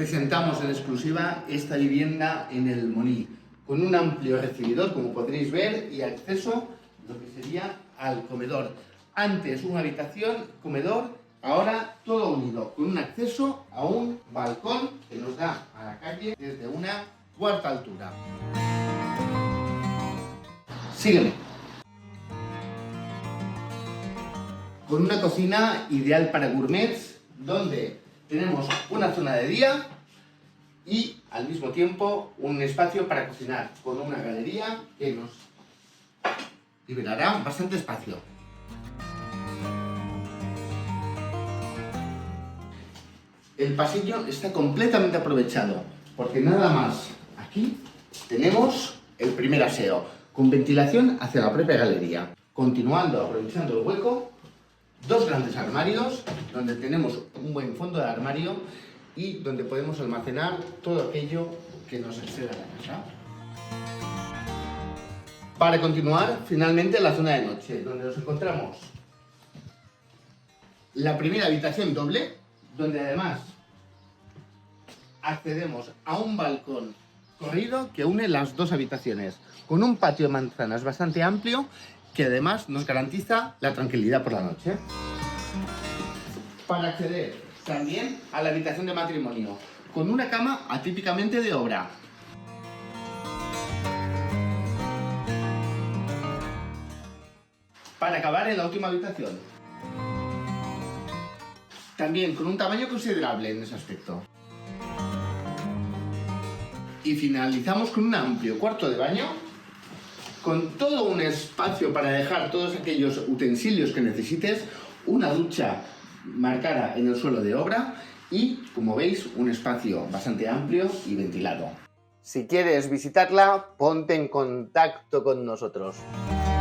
presentamos en exclusiva esta vivienda en El Moní, con un amplio recibidor, como podréis ver, y acceso lo que sería al comedor. Antes una habitación, comedor, ahora todo unido, con un acceso a un balcón que nos da a la calle desde una cuarta altura. Sígueme. Con una cocina ideal para gourmets, donde tenemos una zona de día y al mismo tiempo un espacio para cocinar, con una galería que nos liberará bastante espacio. El pasillo está completamente aprovechado, porque nada más aquí tenemos el primer aseo, con ventilación hacia la propia galería. Continuando, aprovechando el hueco, dos grandes armarios, donde tenemos un buen fondo de armario y donde podemos almacenar todo aquello que nos exceda la casa. Para continuar, finalmente, la zona de noche, donde nos encontramos la primera habitación doble, donde además accedemos a un balcón corrido que une las dos habitaciones, con un patio de manzanas bastante amplio que además nos garantiza la tranquilidad por la noche. Para acceder también a la habitación de matrimonio, con una cama atípicamente de obra. Para acabar en la última habitación, también con un tamaño considerable en ese aspecto. Y finalizamos con un amplio cuarto de baño, con todo un espacio para dejar todos aquellos utensilios que necesites, una ducha marcada en el suelo de obra y, como veis, un espacio bastante amplio y ventilado. Si quieres visitarla, ponte en contacto con nosotros.